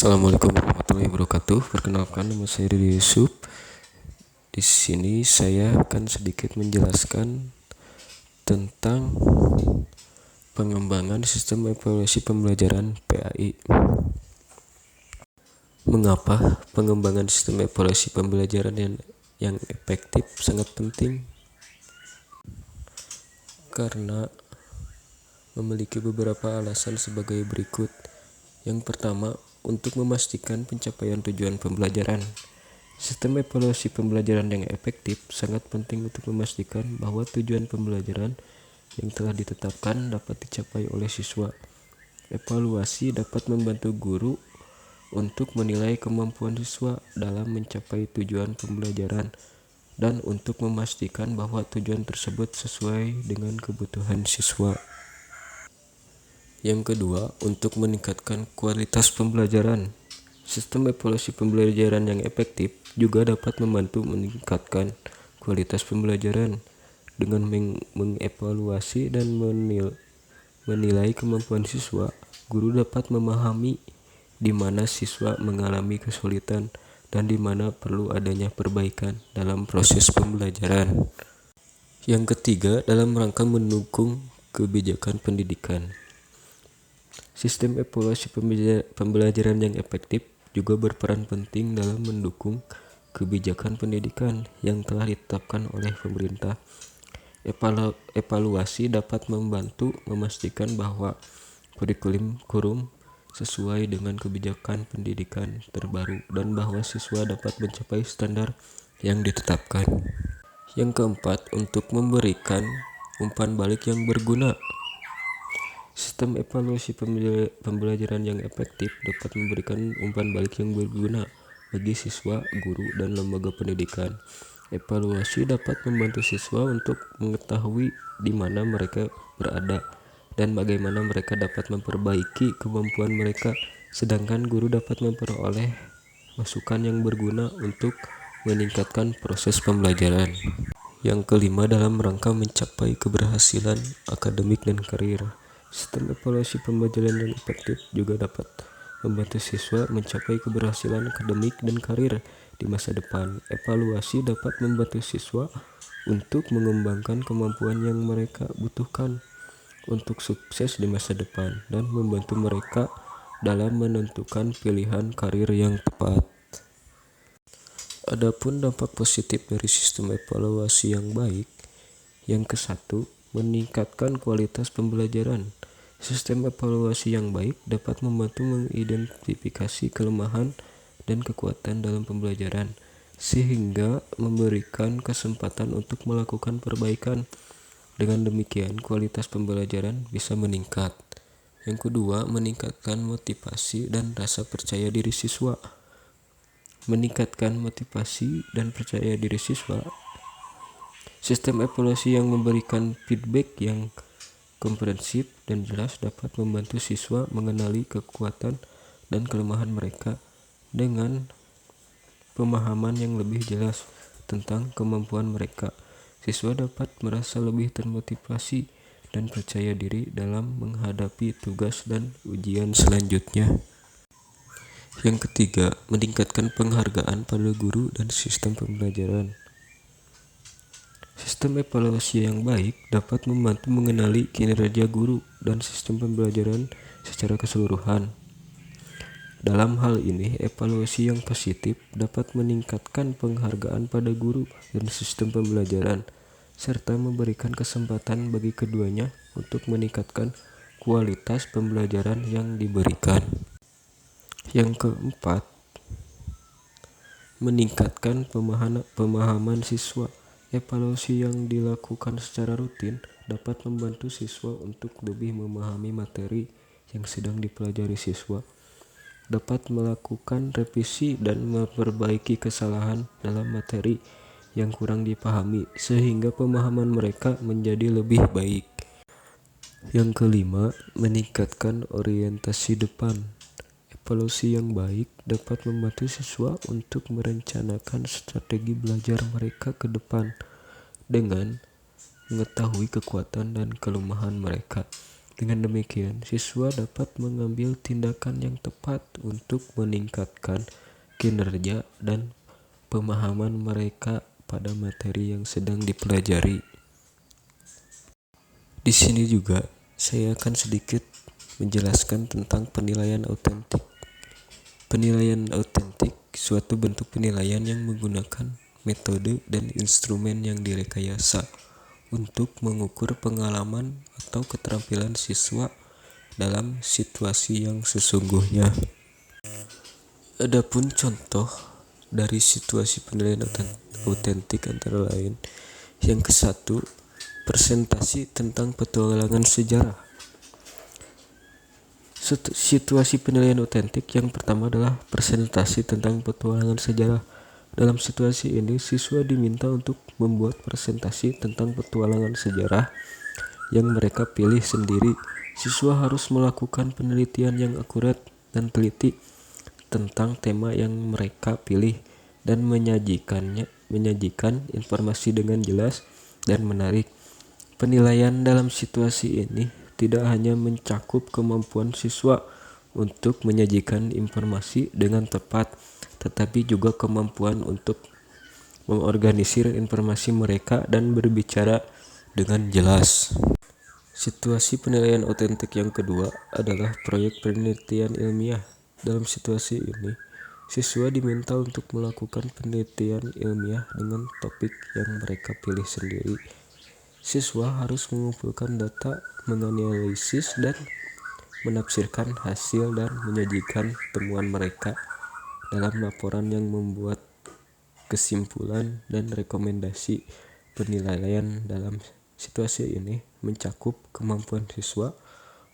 Assalamualaikum warahmatullahi wabarakatuh. Perkenalkan, nama saya Ridho Yusuf. Di sini saya akan sedikit menjelaskan tentang pengembangan sistem evaluasi pembelajaran PAI. Mengapa pengembangan sistem evaluasi pembelajaran yang efektif sangat penting? Karena memiliki beberapa alasan sebagai berikut. Yang pertama, untuk memastikan pencapaian tujuan pembelajaran. Sistem evaluasi pembelajaran yang efektif sangat penting untuk memastikan bahwa tujuan pembelajaran yang telah ditetapkan dapat dicapai oleh siswa. Evaluasi dapat membantu guru untuk menilai kemampuan siswa dalam mencapai tujuan pembelajaran dan untuk memastikan bahwa tujuan tersebut sesuai dengan kebutuhan siswa. Yang kedua, untuk meningkatkan kualitas pembelajaran. Sistem evaluasi pembelajaran yang efektif juga dapat membantu meningkatkan kualitas pembelajaran. Dengan mengevaluasi dan menilai kemampuan siswa, guru dapat memahami di mana siswa mengalami kesulitan dan di mana perlu adanya perbaikan dalam proses pembelajaran. Yang ketiga, dalam rangka mendukung kebijakan pendidikan. Sistem evaluasi pembelajaran yang efektif juga berperan penting dalam mendukung kebijakan pendidikan yang telah ditetapkan oleh pemerintah. Evaluasi dapat membantu memastikan bahwa kurikulum sesuai dengan kebijakan pendidikan terbaru dan bahwa siswa dapat mencapai standar yang ditetapkan. Yang keempat, untuk memberikan umpan balik yang berguna. Sistem evaluasi pembelajaran yang efektif dapat memberikan umpan balik yang berguna bagi siswa, guru, dan lembaga pendidikan. Evaluasi dapat membantu siswa untuk mengetahui di mana mereka berada dan bagaimana mereka dapat memperbaiki kemampuan mereka, sedangkan guru dapat memperoleh masukan yang berguna untuk meningkatkan proses pembelajaran. Yang kelima, dalam rangka mencapai keberhasilan akademik dan karir. Sistem evaluasi pembelajaran yang efektif juga dapat membantu siswa mencapai keberhasilan akademik dan karir di masa depan. Evaluasi dapat membantu siswa untuk mengembangkan kemampuan yang mereka butuhkan untuk sukses di masa depan dan membantu mereka dalam menentukan pilihan karir yang tepat. Adapun dampak positif dari sistem evaluasi yang baik, yang ke-1, meningkatkan kualitas pembelajaran. Sistem evaluasi yang baik dapat membantu mengidentifikasi kelemahan dan kekuatan dalam pembelajaran, sehingga memberikan kesempatan untuk melakukan perbaikan. Dengan demikian, kualitas pembelajaran bisa meningkat. Yang kedua, meningkatkan motivasi dan rasa percaya diri siswa. Meningkatkan motivasi dan percaya diri siswa. Sistem evaluasi yang memberikan feedback yang komprehensif dan jelas dapat membantu siswa mengenali kekuatan dan kelemahan mereka dengan pemahaman yang lebih jelas tentang kemampuan mereka. Siswa dapat merasa lebih termotivasi dan percaya diri dalam menghadapi tugas dan ujian selanjutnya. Yang ketiga, meningkatkan penghargaan pada guru dan sistem pembelajaran. Sistem evaluasi yang baik dapat membantu mengenali kinerja guru dan sistem pembelajaran secara keseluruhan. Dalam hal ini, evaluasi yang positif dapat meningkatkan penghargaan pada guru dan sistem pembelajaran, serta memberikan kesempatan bagi keduanya untuk meningkatkan kualitas pembelajaran yang diberikan. Yang keempat, meningkatkan pemahaman siswa. Evaluasi yang dilakukan secara rutin dapat membantu siswa untuk lebih memahami materi yang sedang dipelajari siswa, dapat melakukan revisi dan memperbaiki kesalahan dalam materi yang kurang dipahami sehingga pemahaman mereka menjadi lebih baik. Yang kelima, meningkatkan orientasi depan. Evaluasi yang baik dapat membantu siswa untuk merencanakan strategi belajar mereka ke depan dengan mengetahui kekuatan dan kelemahan mereka. Dengan demikian, siswa dapat mengambil tindakan yang tepat untuk meningkatkan kinerja dan pemahaman mereka pada materi yang sedang dipelajari. Di sini juga saya akan sedikit menjelaskan tentang penilaian autentik. Penilaian autentik suatu bentuk penilaian yang menggunakan metode dan instrumen yang direkayasa untuk mengukur pengalaman atau keterampilan siswa dalam situasi yang sesungguhnya. Adapun contoh dari situasi penilaian autentik antara lain yang ke-1, presentasi tentang petualangan sejarah. Situasi penilaian autentik yang pertama adalah presentasi tentang petualangan sejarah. Dalam situasi ini, siswa diminta untuk membuat presentasi tentang petualangan sejarah yang mereka pilih sendiri. Siswa harus melakukan penelitian yang akurat dan teliti tentang tema yang mereka pilih dan menyajikan informasi dengan jelas dan menarik. Penilaian dalam situasi ini tidak hanya mencakup kemampuan siswa untuk menyajikan informasi dengan tepat, tetapi juga kemampuan untuk mengorganisir informasi mereka dan berbicara dengan jelas. Situasi penilaian autentik yang kedua adalah proyek penelitian ilmiah. Dalam situasi ini, siswa diminta untuk melakukan penelitian ilmiah dengan topik yang mereka pilih sendiri. Siswa harus mengumpulkan data, menganalisis dan menafsirkan hasil dan menyajikan temuan mereka dalam laporan yang membuat kesimpulan dan rekomendasi. Penilaian dalam situasi ini mencakup kemampuan siswa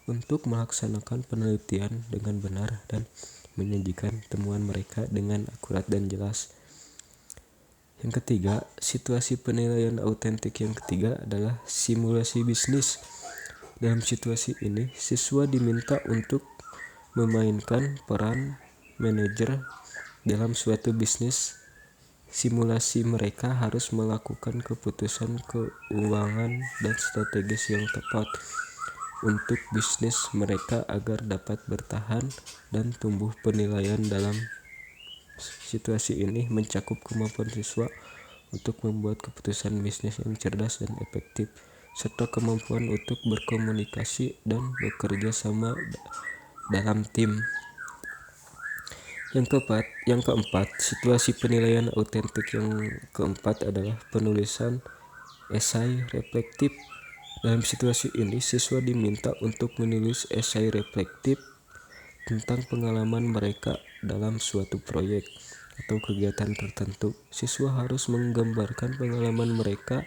untuk melaksanakan penelitian dengan benar dan menyajikan temuan mereka dengan akurat dan jelas. Yang ketiga, situasi penilaian autentik yang ketiga adalah simulasi bisnis. Dalam situasi ini, siswa diminta untuk memainkan peran manajer dalam suatu bisnis. Simulasi mereka harus melakukan keputusan keuangan dan strategis yang tepat untuk bisnis mereka agar dapat bertahan dan tumbuh. Penilaian dalam situasi ini mencakup kemampuan siswa untuk membuat keputusan bisnis yang cerdas dan efektif, serta kemampuan untuk berkomunikasi dan bekerja sama dalam tim. Yang keempat, situasi penilaian autentik yang keempat adalah penulisan esai reflektif. Dalam situasi ini, siswa diminta untuk menulis esai reflektif tentang pengalaman mereka dalam suatu proyek atau kegiatan tertentu. Siswa harus menggambarkan pengalaman mereka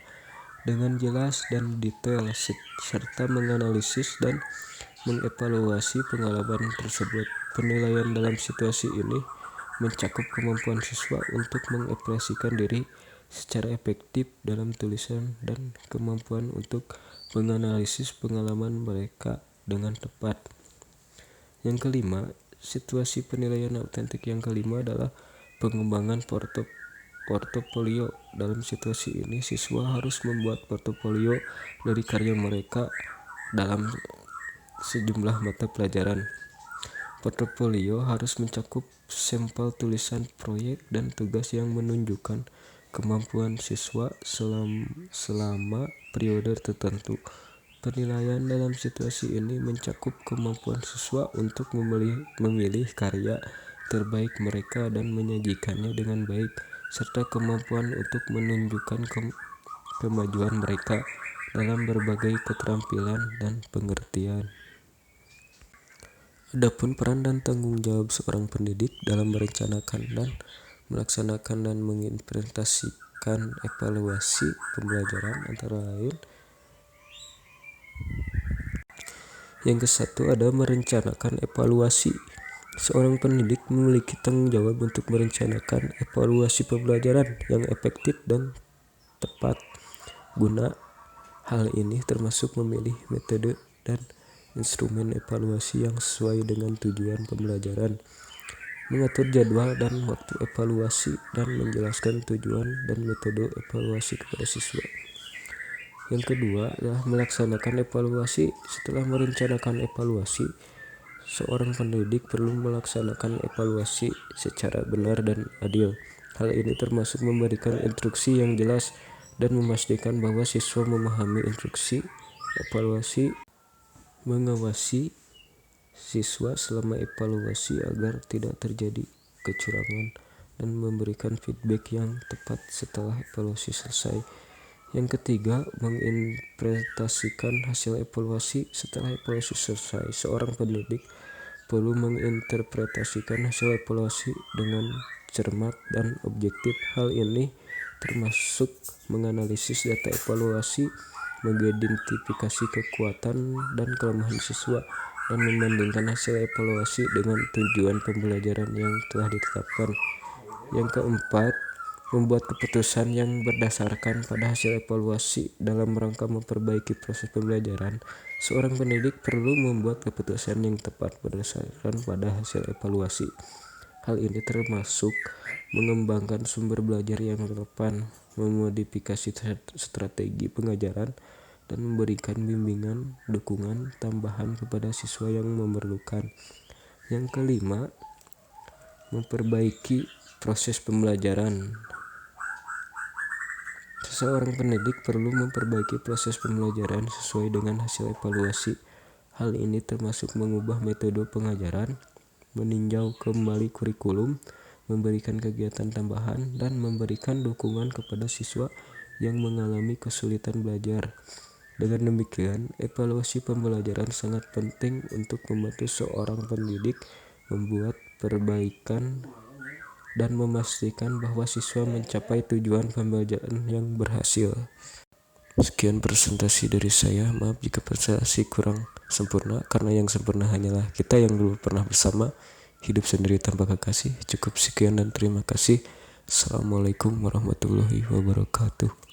dengan jelas dan detail serta menganalisis dan mengevaluasi pengalaman tersebut. Penilaian dalam situasi ini mencakup kemampuan siswa untuk mengekspresikan diri secara efektif dalam tulisan dan kemampuan untuk menganalisis pengalaman mereka dengan tepat. Yang kelima, situasi penilaian autentik yang kelima adalah pengembangan portofolio. Dalam situasi ini, siswa harus membuat portofolio dari karya mereka dalam sejumlah mata pelajaran. Portofolio harus mencakup sampel tulisan proyek dan tugas yang menunjukkan kemampuan siswa selama periode tertentu. Penilaian dalam situasi ini mencakup kemampuan siswa untuk memilih karya terbaik mereka dan menyajikannya dengan baik, serta kemampuan untuk menunjukkan kemajuan mereka dalam berbagai keterampilan dan pengertian. Adapun peran dan tanggung jawab seorang pendidik dalam merencanakan dan melaksanakan dan mengimplementasikan evaluasi pembelajaran antara lain. Yang ke-1 ada merencanakan evaluasi. Seorang pendidik memiliki tanggung jawab untuk merencanakan evaluasi pembelajaran yang efektif dan tepat. Guna hal ini termasuk memilih metode dan instrumen evaluasi yang sesuai dengan tujuan pembelajaran, mengatur jadwal dan waktu evaluasi, dan menjelaskan tujuan dan metode evaluasi kepada siswa. Yang kedua adalah melaksanakan evaluasi. Setelah merencanakan evaluasi, seorang pendidik perlu melaksanakan evaluasi secara benar dan adil. Hal ini termasuk memberikan instruksi yang jelas dan memastikan bahwa siswa memahami instruksi. Evaluasi mengawasi siswa selama evaluasi agar tidak terjadi kecurangan dan memberikan feedback yang tepat setelah evaluasi selesai. Yang ketiga, menginterpretasikan hasil evaluasi. Setelah evaluasi selesai, seorang pendidik perlu menginterpretasikan hasil evaluasi dengan cermat dan objektif. Hal ini termasuk menganalisis data evaluasi, mengidentifikasi kekuatan dan kelemahan siswa, dan membandingkan hasil evaluasi dengan tujuan pembelajaran yang telah ditetapkan. Yang keempat, membuat keputusan yang berdasarkan pada hasil evaluasi dalam rangka memperbaiki proses pembelajaran. Seorang pendidik perlu membuat keputusan yang tepat berdasarkan pada hasil evaluasi. Hal ini termasuk mengembangkan sumber belajar yang relevan, memodifikasi strategi pengajaran, dan memberikan bimbingan dukungan tambahan kepada siswa yang memerlukan. Yang kelima, memperbaiki proses pembelajaran. Seorang pendidik perlu memperbaiki proses pembelajaran sesuai dengan hasil evaluasi. Hal ini termasuk mengubah metode pengajaran, meninjau kembali kurikulum, memberikan kegiatan tambahan, dan memberikan dukungan kepada siswa yang mengalami kesulitan belajar. Dengan demikian, evaluasi pembelajaran sangat penting untuk membantu seorang pendidik membuat perbaikan dan memastikan bahwa siswa mencapai tujuan pembelajaran yang berhasil. Sekian presentasi dari saya. Maaf jika presentasi kurang sempurna, karena yang sempurna hanyalah kita yang dulu pernah bersama. Hidup sendiri tanpa kekasih. Cukup sekian dan terima kasih. Assalamualaikum warahmatullahi wabarakatuh.